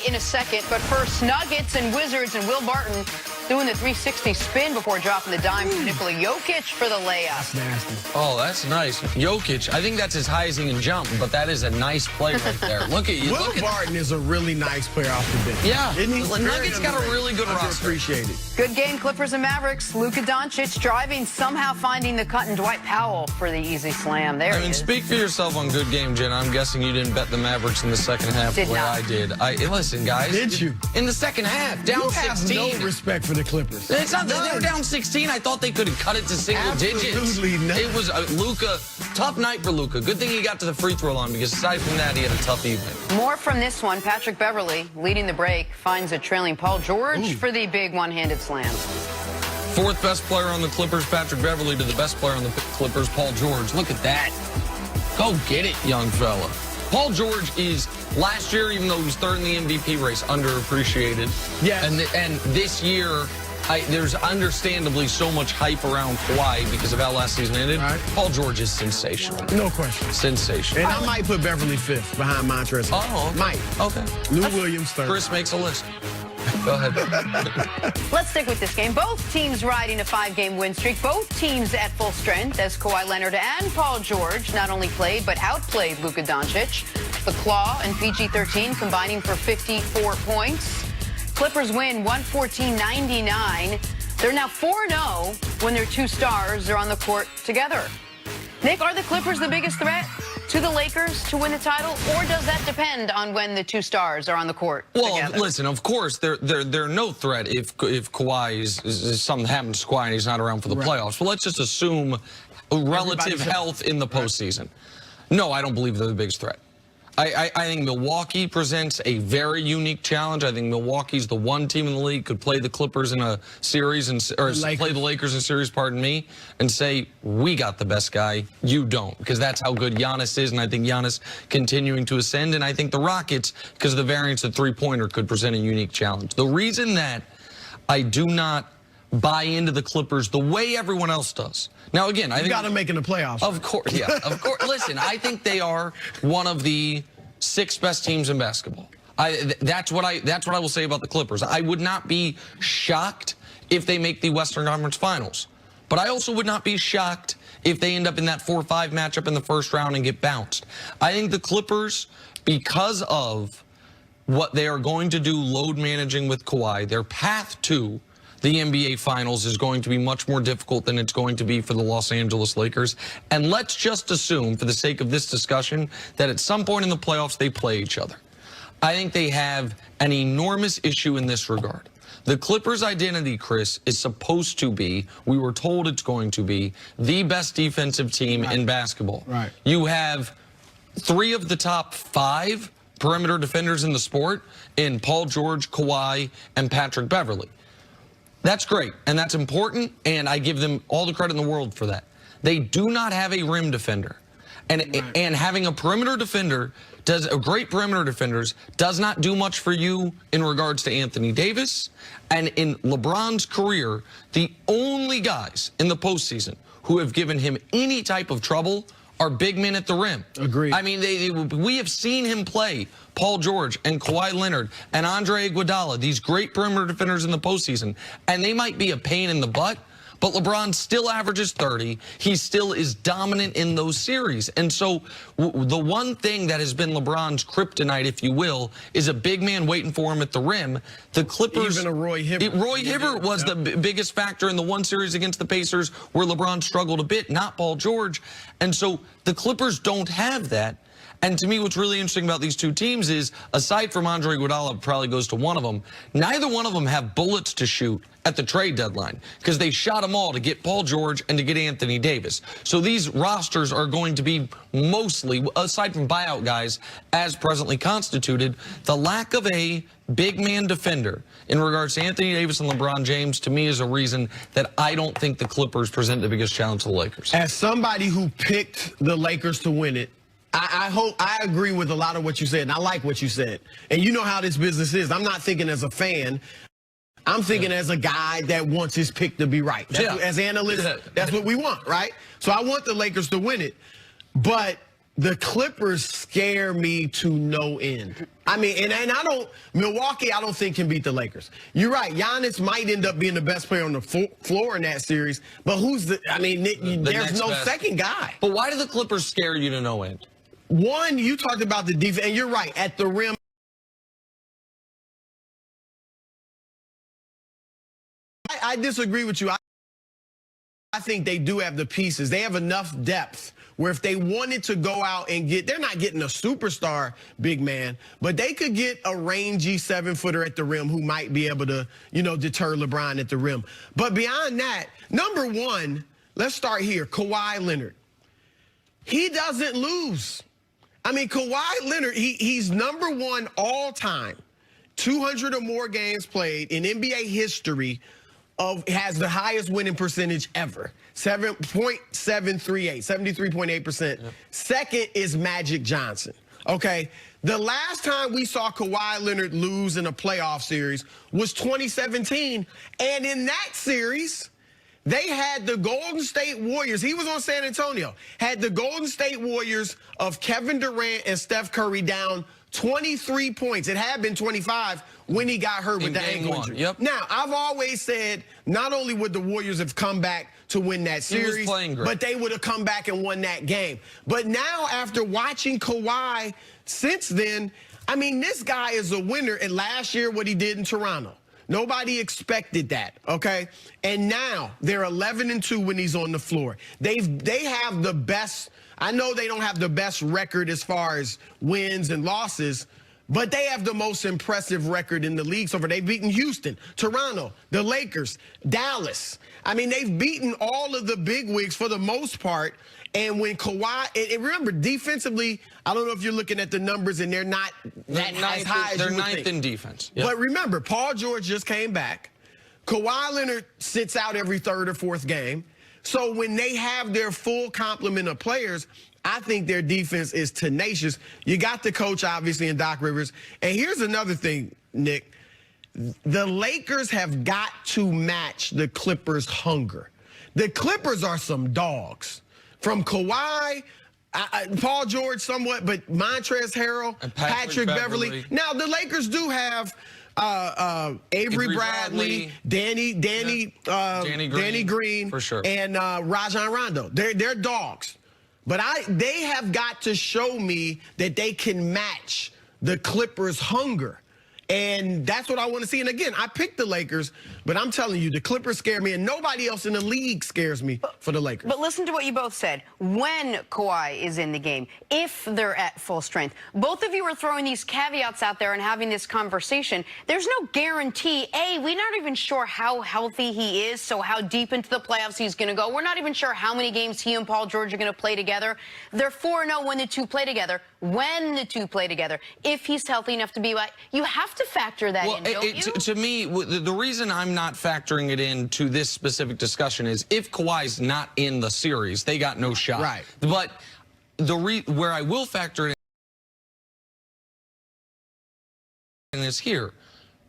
NBA in a second, but first, Nuggets and Wizards and Will Barton doing the 360 spin before dropping the dime to Nikola Jokic for the layup. That's nasty. Oh, that's nice. Jokic, I think that's as high as he can jump, but that is a nice play right there. Look at you. Will Barton is a really nice player off the bench. Yeah. The Nuggets got a really good roster. Appreciated. Good game, Clippers and Mavericks. Luka Doncic driving, somehow finding the cut, and Dwight Powell for the easy slam. There he is. Speak for yourself on good game, Jen. I'm guessing you didn't bet the Mavericks in the second half the way I did. Listen, guys. Did you? In the second half, down 16. You have no respect for the Clippers. It's not that they were down 16. I thought they could have cut it to single digits. Absolutely not. It was Luka. Tough night for Luka. Good thing he got to the free throw line, because aside from that, he had a tough evening. More from this one. Patrick Beverley, leading the break, finds a trailing Paul George for the big one-handed slam. Fourth best player on the Clippers, Patrick Beverley, to the best player on the Clippers, Paul George. Look at that. Go get it, young fella. Paul George is, last year, even though he was third in the MVP race, underappreciated. Yeah. And this year, there's understandably so much hype around Kawhi because of how last season ended. Right. Paul George is sensational. No question. Sensational. And I might put Beverly fifth behind Montrezl. Oh, okay. Might. Okay. Lou Williams third. Chris makes a list. Go ahead. Let's stick with this game. Both teams riding a 5-game win streak. Both teams at full strength as Kawhi Leonard and Paul George not only played but outplayed Luka Doncic. The Claw and PG-13 combining for 54 points. Clippers win 114-99. They're now 4-0 when their two stars are on the court together. Nick, are the Clippers the biggest threat to the Lakers to win the title, or does that depend on when the two stars are on the court together? Well, listen, of course, they're no threat if Kawhi is something happens to Kawhi and he's not around for the playoffs. But let's just assume relative health in the postseason. No, I don't believe they're the biggest threat. I think Milwaukee presents a very unique challenge. I think Milwaukee's the one team in the league could play the Clippers in a series or play the Lakers in a series, pardon me, and say, we got the best guy, you don't, because that's how good Giannis is, and I think Giannis continuing to ascend, and I think the Rockets, because of the variance of three-pointer, could present a unique challenge. The reason that I do not buy into the Clippers the way everyone else does. Now, again, I think... You got to make in the playoffs. Of course, yeah. Of course. Listen, I think they are one of the 6 best teams in basketball. That's what I will say about the Clippers. I would not be shocked if they make the Western Conference Finals. But I also would not be shocked if they end up in that 4-5 matchup in the first round and get bounced. I think the Clippers, because of what they are going to do load managing with Kawhi, their path to the NBA Finals is going to be much more difficult than it's going to be for the Los Angeles Lakers. And let's just assume, for the sake of this discussion, that at some point in the playoffs they play each other. I think they have an enormous issue in this regard. The Clippers' identity, Chris, is supposed to be, we were told it's going to be, the best defensive team in basketball. Right. You have 3 of the top 5 perimeter defenders in the sport in Paul George, Kawhi, and Patrick Beverley. That's great, and that's important, and I give them all the credit in the world for that. They do not have a rim defender, and having a perimeter defender, great perimeter defenders, does not do much for you in regards to Anthony Davis. And in LeBron's career, the only guys in the postseason who have given him any type of trouble are big men at the rim. Agreed. I mean, we have seen him play Paul George and Kawhi Leonard and Andre Iguodala, these great perimeter defenders in the postseason, and they might be a pain in the butt, but LeBron still averages 30. He still is dominant in those series. And so the one thing that has been LeBron's kryptonite, if you will, is a big man waiting for him at the rim. The Clippers... Even a Roy Hibbert. Roy Hibbert was the biggest factor in the one series against the Pacers where LeBron struggled a bit, not Paul George. And so the Clippers don't have that. And to me, what's really interesting about these two teams is, aside from Andre Iguodala, probably goes to one of them, neither one of them have bullets to shoot at the trade deadline because they shot them all to get Paul George and to get Anthony Davis. So these rosters are going to be mostly, aside from buyout guys, as presently constituted. The lack of a big man defender in regards to Anthony Davis and LeBron James, to me, is a reason that I don't think the Clippers present the biggest challenge to the Lakers. As somebody who picked the Lakers to win it, I agree with a lot of what you said, and I like what you said. And you know how this business is. I'm not thinking as a fan. I'm thinking as a guy that wants his pick to be right. As analysts, that's what we want, right? So I want the Lakers to win it. But the Clippers scare me to no end. I mean, and I don't, Milwaukee, I don't think can beat the Lakers. You're right. Giannis might end up being the best player on the floor in that series, but there's no second guy. But why do the Clippers scare you to no end? One, you talked about the defense, and you're right, at the rim. I disagree with you. I think they do have the pieces. They have enough depth where if they wanted to go out and they're not getting a superstar big man, but they could get a rangy 7-footer at the rim who might be able to, deter LeBron at the rim. But beyond that, number one, let's start here. Kawhi Leonard. He doesn't lose. I mean, Kawhi Leonard, he's number one all time, 200 or more games played in NBA history. Has the highest winning percentage ever, 7.738, 73.8%. Yep. Second is Magic Johnson. Okay, the last time we saw Kawhi Leonard lose in a playoff series was 2017, and in that series, they had the Golden State Warriors. He was on San Antonio. Had the Golden State Warriors of Kevin Durant and Steph Curry down 23 points. It had been 25 when he got hurt with the ankle injury. Yep. Now, I've always said not only would the Warriors have come back to win that series, but they would have come back and won that game. But now, after watching Kawhi since then, I mean, this guy is a winner. And last year, what he did in Toronto, nobody expected that, okay? And now they're 11-2 when he's on the floor. They have the best. I know they don't have the best record as far as wins and losses, but they have the most impressive record in the league so far. They've beaten Houston, Toronto, the Lakers, Dallas. I mean, they've beaten all of the bigwigs for the most part. And when Kawhi, and remember, defensively, I don't know if you're looking at the numbers, and they're not that as high as you would think. They're ninth in defense. Yep. But remember, Paul George just came back. Kawhi Leonard sits out every third or fourth game. So when they have their full complement of players, I think their defense is tenacious. You got the coach, obviously, in Doc Rivers. And here's another thing, Nick. The Lakers have got to match the Clippers' hunger. The Clippers are some dogs. From Kawhi, Paul George somewhat, but Montrezl Harrell, and Patrick Beverley. Now, the Lakers do have Avery Bradley, Danny Green, for sure, and Rajon Rondo. They're dogs. But they have got to show me that they can match the Clippers' hunger. And that's what I want to see. And again, I picked the Lakers, but I'm telling you, the Clippers scare me, and nobody else in the league scares me for the Lakers. But listen to what you both said. When Kawhi is in the game, if they're at full strength, both of you are throwing these caveats out there and having this conversation. There's no guarantee. We're not even sure how healthy he is, so how deep into the playoffs he's going to go. We're not even sure how many games he and Paul George are going to play together. They're 4-0 when the two play together. When the two play together, if he's healthy enough to be like, you have to factor that in, don't you? To me, the reason I'm not factoring it into this specific discussion is if Kawhi's not in the series, they got no shot. Right. But where I will factor it in is here.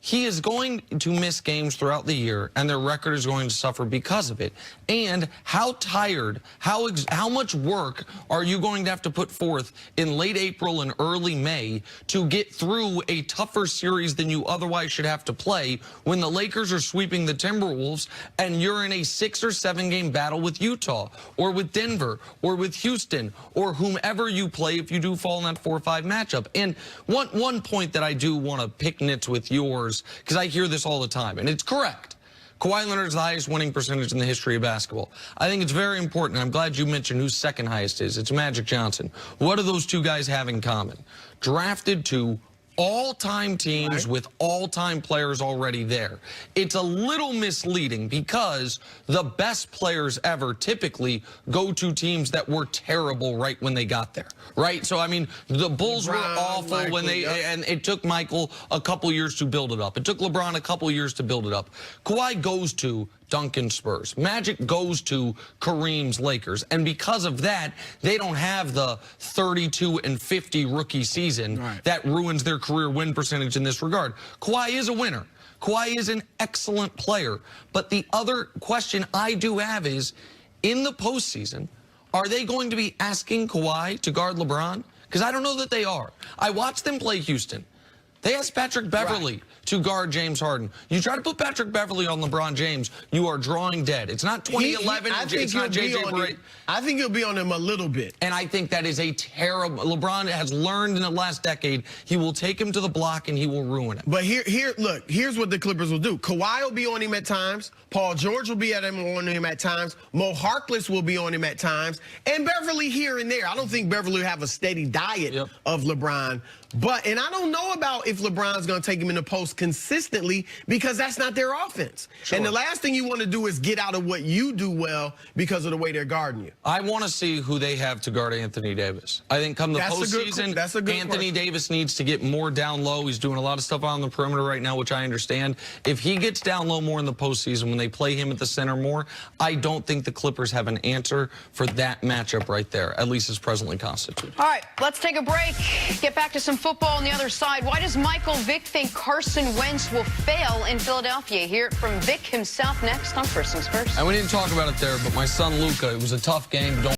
He is going to miss games throughout the year, and their record is going to suffer because of it. And how tired, how much work are you going to have to put forth in late April and early May to get through a tougher series than you otherwise should have to play when the Lakers are sweeping the Timberwolves and you're in a 6 or 7 game battle with Utah or with Denver or with Houston or whomever you play if you do fall in that 4 or 5 matchup. And one point that I do want to pick nits with yours, because I hear this all the time, and it's correct. Kawhi Leonard is the highest winning percentage in the history of basketball. I think it's very important, and I'm glad you mentioned who's second highest is. It's Magic Johnson. What do those two guys have in common? Drafted to all-time teams with all-time players already there. It's a little misleading because the best players ever typically go to teams that were terrible right when they got there, right? So, I mean, the Bulls were awful when they, and it took Michael a couple years to build it up. It took LeBron a couple years to build it up. Kawhi goes to Duncan Spurs. Magic goes to Kareem's Lakers. And because of that, they don't have the 32-50 rookie season that ruins their career win percentage in this regard. Kawhi is a winner. Kawhi is an excellent player. But the other question I do have is, in the postseason, Are they going to be asking Kawhi to guard LeBron? Because I don't know that they are. I watched them play Houston. They asked Patrick Beverly to guard James Harden. You try to put Patrick Beverly on LeBron James, you are drawing dead. It's not 2011. It's not JJ Barea. I think he'll be on him a little bit. And I think that is a terrible. LeBron has learned in the last decade he will take him to the block and he will ruin it. But here's what the Clippers will do. Kawhi will be on him at times. Paul George will be on him at times. Mo Harkless will be on him at times. And Beverly here and there. I don't think Beverly will have a steady diet of LeBron. And I don't know about if LeBron's going to take him in the post consistently because that's not their offense. Sure. And the last thing you want to do is get out of what you do well because of the way they're guarding you. I want to see who they have to guard Anthony Davis. I think come the postseason, Anthony Davis needs to get more down low. He's doing a lot of stuff on the perimeter right now, which I understand. If he gets down low more in the postseason when they play him at the center more, I don't think the Clippers have an answer for that matchup right there, at least as presently constituted. All right, let's take a break. Get back to some football on the other side. Why does Michael Vick think Carson Wentz will fail in Philadelphia? Hear it from Vick himself next on First Things First. And we didn't talk about it there, but my son Luca, it was a tough game. Don't